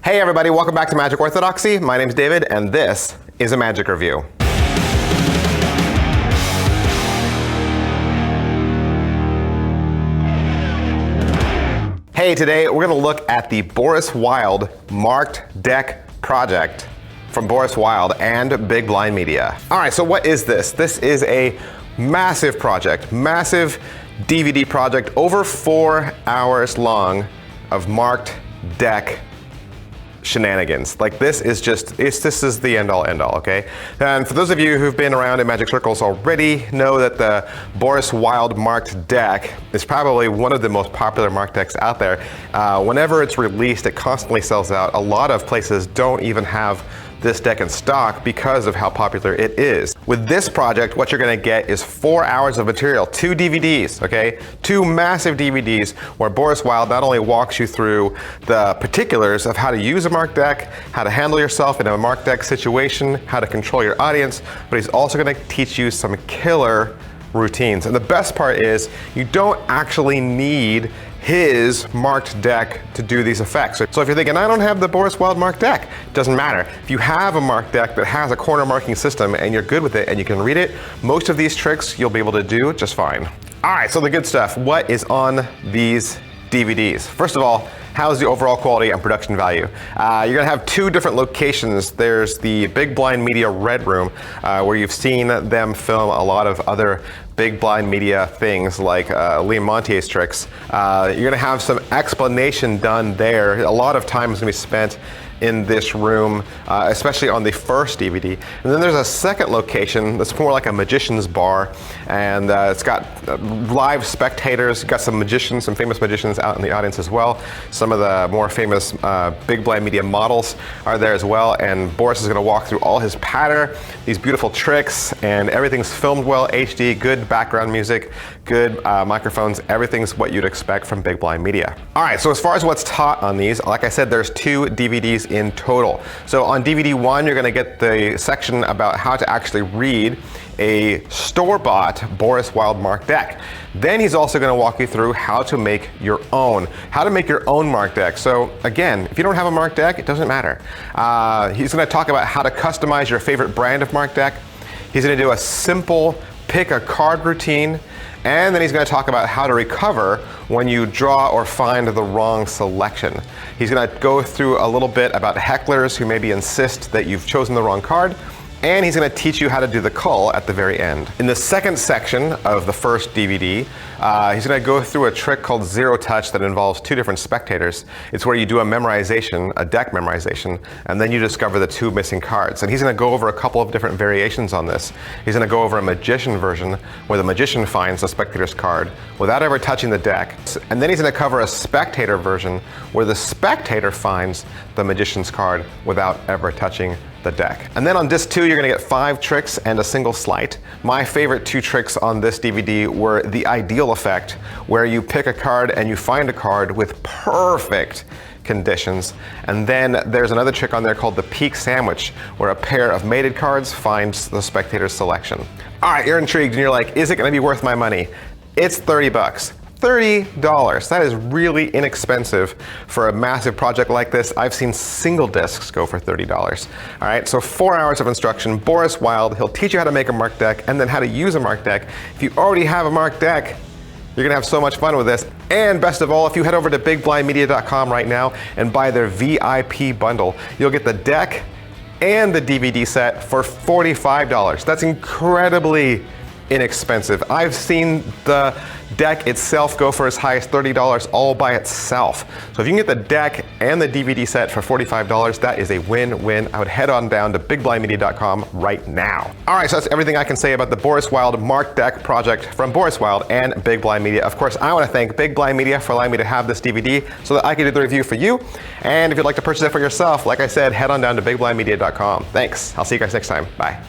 Hey everybody, welcome back to Magic Orthodoxy. My name's David, and this is a Magic Review. Hey, today we're going to look at the Boris Wild Marked Deck project from Boris Wild and Big Blind Media. All right, so what is this? This is a massive project, massive DVD project, over 4 hours long of marked deck shenanigans. Like, this is just, this is the end all, okay? And for those of you who've been around in Magic circles already know that the Boris Wild marked deck is probably one of the most popular marked decks out there. Whenever it's released, it constantly sells out. A lot of places don't even have this deck in stock because of how popular it is. With this project, what you're gonna get is 4 hours of material, 2 DVDs, okay? 2 massive DVDs where Boris Wild not only walks you through the particulars of how to use a marked deck, how to handle yourself in a marked deck situation, how to control your audience, but he's also gonna teach you some killer routines. And the best part is you don't actually need his marked deck to do these effects. So if you're thinking, I don't have the Boris Wild marked deck, it doesn't matter. If you have a marked deck that has a corner marking system and you're good with it and you can read it, most of these tricks you'll be able to do just fine. All right, so the good stuff. What is on these DVDs? First of all, how's the overall quality and production value? You're gonna have 2 different locations. There's the Big Blind Media Red Room, where you've seen them film a lot of other Big Blind Media things like Liam Montier's tricks. You're gonna have some explanation done there. A lot of time is gonna be spent in this room, especially on the first DVD. And then there's a second location that's more like a magician's bar, and it's got live spectators, got some magicians, some famous magicians out in the audience as well. Some of the more famous Big Blind Media models are there as well, and Boris is gonna walk through all his patter, these beautiful tricks, and everything's filmed well, HD, good background music, good microphones, everything's what you'd expect from Big Blind Media. All right, so as far as what's taught on these, like I said, there's 2 DVDs in total. So on DVD 1, you're gonna get the section about how to actually read a store-bought Boris Wild marked deck. Then he's also gonna walk you through how to make your own marked deck. So again, if you don't have a marked deck, it doesn't matter. He's gonna talk about how to customize your favorite brand of marked deck. He's gonna do a simple pick a card routine, and then he's going to talk about how to recover when you draw or find the wrong selection. He's going to go through a little bit about hecklers who maybe insist that you've chosen the wrong card, and he's going to teach you how to do the cull at the very end. In the second section of the first DVD, he's going to go through a trick called Zero Touch that involves 2 different spectators. It's where you do a memorization, a deck memorization, and then you discover the 2 missing cards. And he's going to go over a couple of different variations on this. He's going to go over a magician version where the magician finds the spectator's card without ever touching the deck. And then he's going to cover a spectator version where the spectator finds the magician's card without ever touching the deck. And then on disc 2, you're gonna get 5 tricks and a single sleight. My favorite 2 tricks on this DVD were the ideal effect, where you pick a card and you find a card with perfect conditions. And then there's another trick on there called the peak sandwich, where a pair of mated cards finds the spectator's selection. All right, you're intrigued and you're like, is it gonna be worth my money? It's 30 bucks. $30. That is really inexpensive for a massive project like this. I've seen single discs go for $30. All right, so 4 hours of instruction. Boris Wild, he'll teach you how to make a marked deck and then how to use a marked deck. If you already have a marked deck, you're gonna have so much fun with this. And best of all, if you head over to bigblindmedia.com right now and buy their VIP bundle, you'll get the deck and the DVD set for $45. That's incredibly inexpensive. I've seen the deck itself go for as high as $30 all by itself. So if you can get the deck and the DVD set for $45, that is a win-win. I would head on down to bigblindmedia.com right now. All right, so that's everything I can say about the Boris Wild marked deck project from Boris Wild and Big Blind Media. Of course, I want to thank Big Blind Media for allowing me to have this DVD so that I can do the review for you. And if you'd like to purchase it for yourself, like I said, head on down to bigblindmedia.com. Thanks. I'll see you guys next time. Bye.